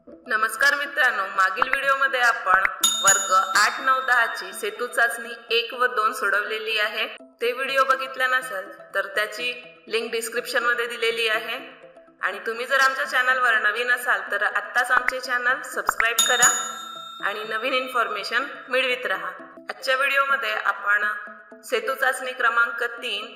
नमस्कार मित्रांनो, मागील व्हिडिओमध्ये आपण वर्ग 8, 9, 10 ची सेतू चाचणी 1 व 2 सोडवलेली आहे। ते व्हिडिओ बघितला नसेल तर त्याची लिंक डिस्क्रिप्शन मध्ये दिलेली आहे। आणि तुम्ही जर आमच्या चॅनलवर नवीन असाल तर आत्ताच आमचे चॅनल सबस्क्राइब करा आणि नवीन इन्फॉर्मेशन मिळवित रहा। आजच्या व्हिडिओमध्ये आपण सेतू चाचणी क्रमांक 3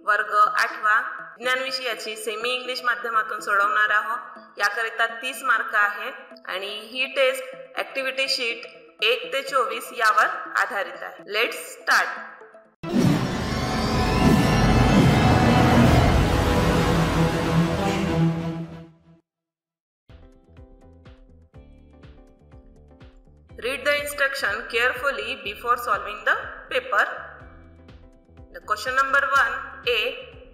वर्ग 8वा विज्ञान विषयाची सेमी इंग्लिश माध्यमातून सोडवणार आहोत। याकरिता 30 मार्क आहे आणि ही टेस्ट ऍक्टिव्हिटी शीट 1 ते 24 यावर आधारित आहे। Let's start. Read the instruction carefully before solving the paper. The question number 1 A.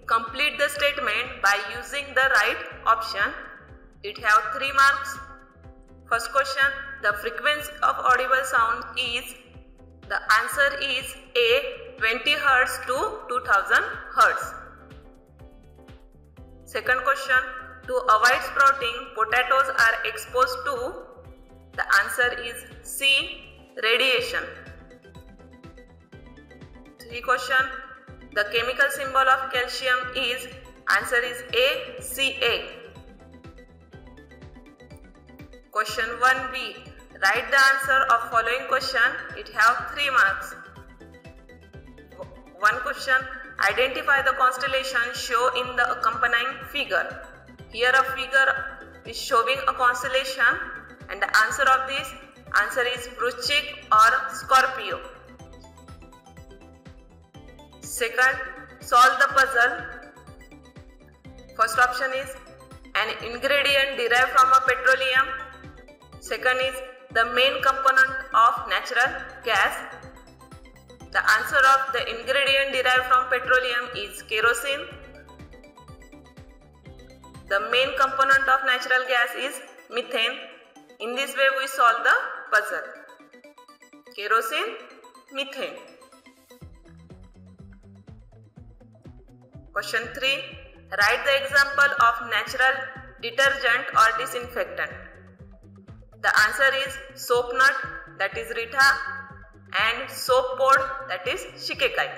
Complete the statement by using the right option. It have 3 marks. First question. The frequency of audible sound is. The answer is A. 20 Hz to 2000 Hz. Second question. To avoid sprouting, potatoes are exposed to. The answer is C. Radiation. 3 question. The chemical symbol of calcium is. Answer is A. Ca. Question 1b. Write the answer of following question. It have 3 marks. One question. Identify the constellation shown in the accompanying figure. Here a figure is showing a constellation and the answer of this answer is Vrushchik or Scorpio. Second, solve the puzzle. First option is an ingredient derived from a petroleum. Second is the main component of natural gas. The answer of the ingredient derived from petroleum is kerosene. The main component of natural gas is methane. In this way we solve the puzzle. Kerosene, methane. Question 3. Write the example of natural detergent or disinfectant. The answer is soap nut, that is Ritha, and soap pod, that is Shikekai.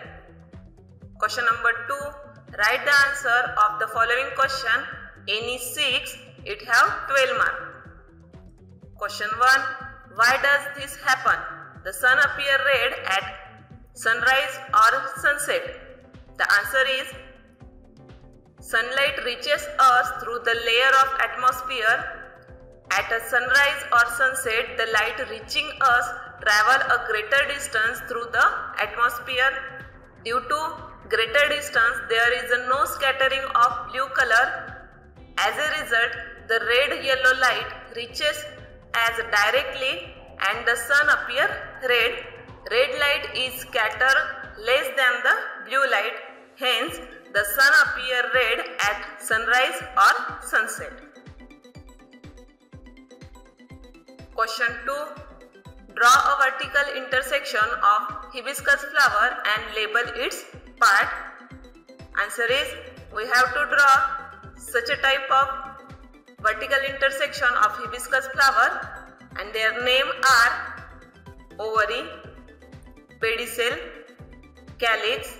Question number 2. Write the answer of the following question. Any 6, it have 12 marks. Question 1. Why does this happen? The sun appear red at sunrise or sunset. The answer is sunlight reaches us through the layer of atmosphere. At a sunrise or sunset, the light reaching us travel a greater distance through the atmosphere. Due to greater distance, there is no scattering of blue color. As a result, the red-yellow light reaches as directly and the sun appear red. Red light is scattered less than the blue light. Hence, the sun appear red at sunrise or sunset. Question 2. Draw a vertical intersection of hibiscus flower and label its part. Answer is, we have to draw such a type of vertical intersection of hibiscus flower and their name are ovary, pedicel, calyx,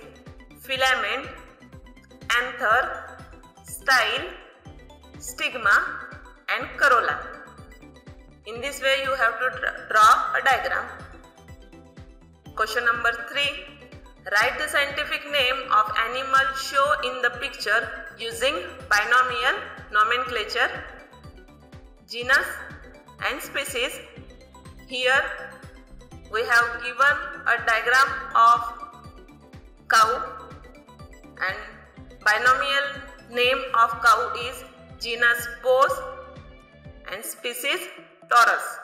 filament, anther, style, stigma and corolla. In this way you have to draw a diagram. Question number 3. Write the scientific name of animal shown in the picture using binomial nomenclature, genus and species. Here we have given a diagram of cow and binomial name of cow is genus Bos and species Taurus.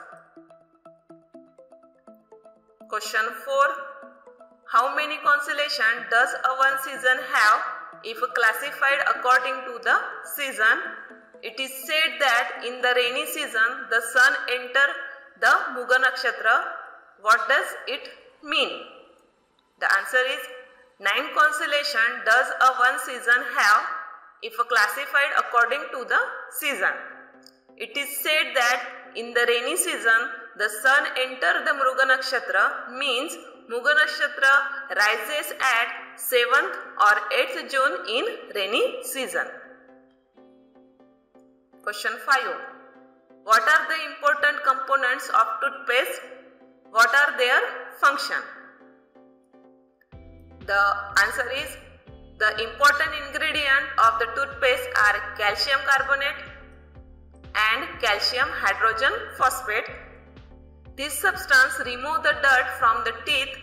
Question 4. How many constellations does a one season have if classified according to the season? It is said that in the rainy season the sun enters the Muga Nakshatra. What does it mean? The answer is 9 constellations does a one season have if classified according to the season. It is said that in the rainy season, the sun enters the Mruga Nakshatra means Mruga Nakshatra rises at 7th or 8th June in rainy season. Question 5. What are the important components of toothpaste? What are their function? The answer is the important ingredient of the toothpaste are calcium carbonate and calcium hydrogen phosphate. This substance remove the dirt from the teeth.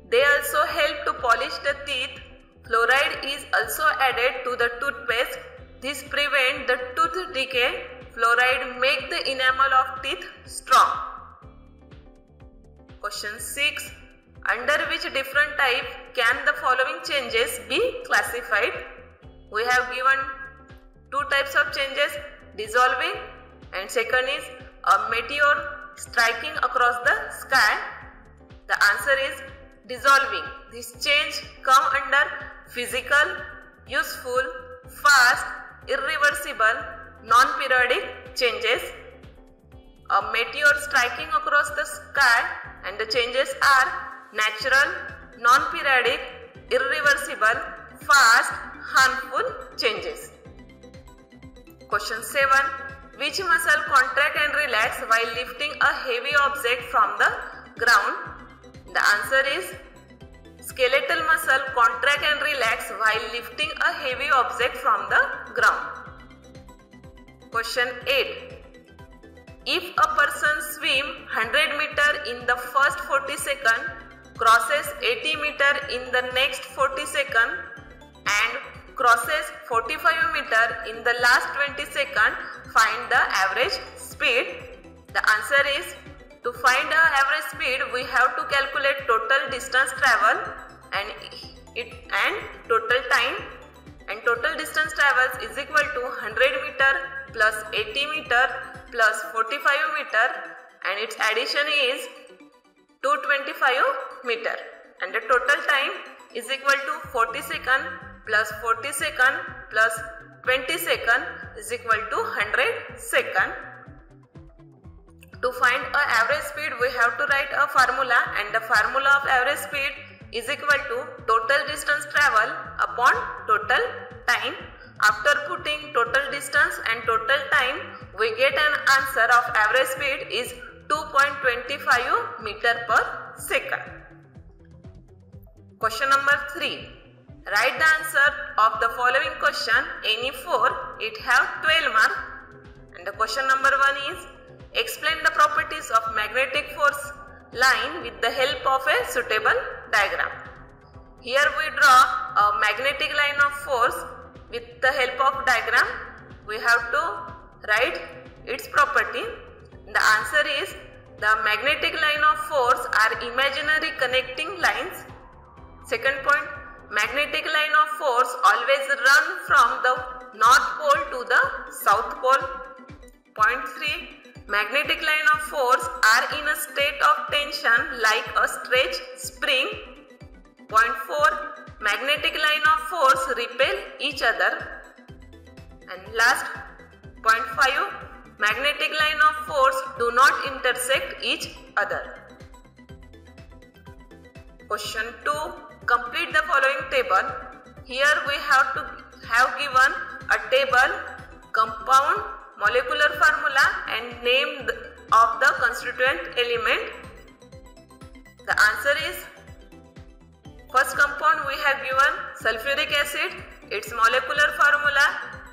They also help to polish the teeth. Fluoride is also added to the toothpaste. This prevents the tooth decay. Fluoride make the enamel of teeth strong. Question 6. Under which different type can the following changes be classified? We have given two types of changes, dissolving and second is a meteor striking across the sky. The answer is dissolving. This change come under physical, useful, fast, irreversible, non-periodic changes. A meteor striking across the sky and the changes are natural, non-periodic, irreversible, fast, harmful changes. Question 7. Which muscle contract and relax while lifting a heavy object from the ground? The answer is skeletal muscle contract and relax while lifting a heavy object from the ground. Question 8. If a person swim 100 meter in the first 40 seconds, crosses 80 meter in the next 40 seconds and crosses 45 meter in the last 20 seconds, find the average speed. The answer is, to find the average speed we have to calculate total distance travel and total time, and total distance travels is equal to 100 meter plus 80 meter plus 45 meter and its addition is 225 meter, and the total time is equal to 40 second plus 40 second plus 20 second is equal to 100 second. To find a average speed we have to write a formula, and the formula of average speed is equal to total distance travel upon total time. After putting total distance and total time, we get an answer of average speed is 2.25 meter per second. Question number 3. Write the answer of the following question any 4. It have 12 marks. And the question number 1 is, explain the properties of magnetic force line with the help of a suitable diagram. Here we draw a magnetic line of force with the help of diagram. We have to write its property. The answer is, the magnetic line of force are imaginary connecting lines. Second point, magnetic line of force always run from the north pole to the south pole. Point 3, magnetic line of force are in a state of tension like a stretch spring. Point 4, magnetic line of force repel each other. And last, point 5, magnetic line of force do not intersect each other. Question 2. Complete the following table. Here we have given a table, compound, molecular formula and name of the constituent element. The answer is, first compound we have given sulfuric acid, its molecular formula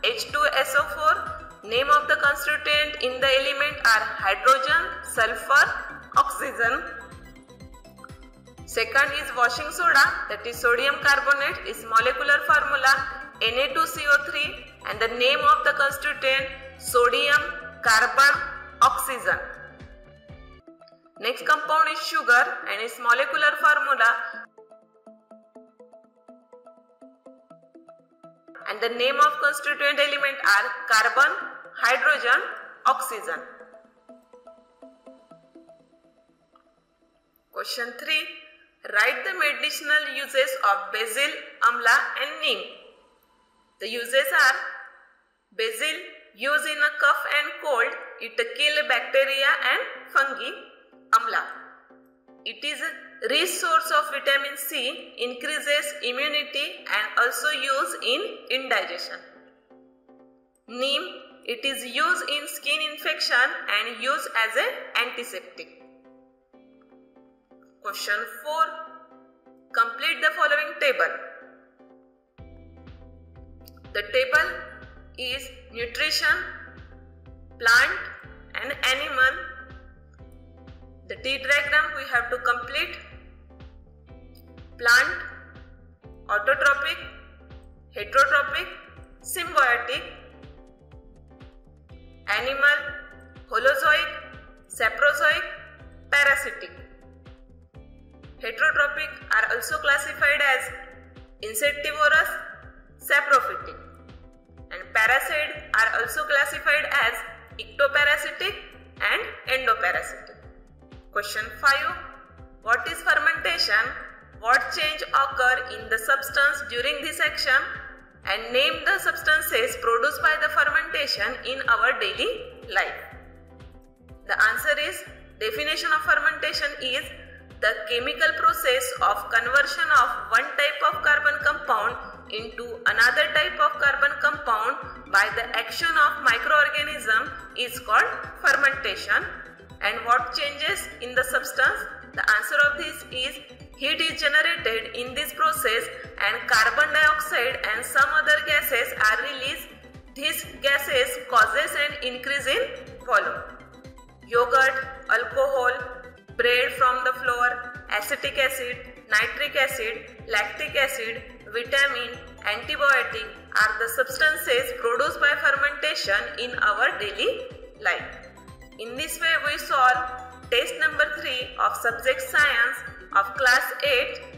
H2SO4. Name of the constituent in the element are hydrogen, sulfur, oxygen. Second is washing soda, that is sodium carbonate, its molecular formula Na2CO3 and the name of the constituent sodium, carbon, oxygen. Next compound is sugar and its molecular formula and the name of constituent element are carbon, hydrogen, oxygen. Question 3. Write the medicinal uses of basil, amla and neem. The uses are: basil used in a cough and cold, it kills bacteria and fungi. Amla. It is a rich source of vitamin C, increases immunity and also used in indigestion. Neem. It is used in skin infection and used as an antiseptic. Question 4. Complete the following table. The table is nutrition, plant and animal. The T diagram we have to complete. Plant, autotrophic, heterotrophic, symbiotic. Animal, holozoic, saprozoic, parasitic. Heterotrophic are also classified as insectivorous, saprophytic, and parasite are also classified as ectoparasitic and endoparasitic. Question 5. What is fermentation? What change occur in the substance during this action? And name the substances produced by the fermentation in our daily life. The answer is, definition of fermentation is the chemical process of conversion of one type of carbon compound into another type of carbon compound by the action of microorganism is called fermentation. And what changes in the substance? The answer of this is heat is generated in this process and carbon dioxide and some other gases are released. These gases causes an increase in volume. Yogurt, alcohol, bread from the flour, acetic acid, nitric acid, lactic acid, vitamin, antibiotic are the substances produced by fermentation in our daily life. In this way we solve test number 3 of subject science of class 8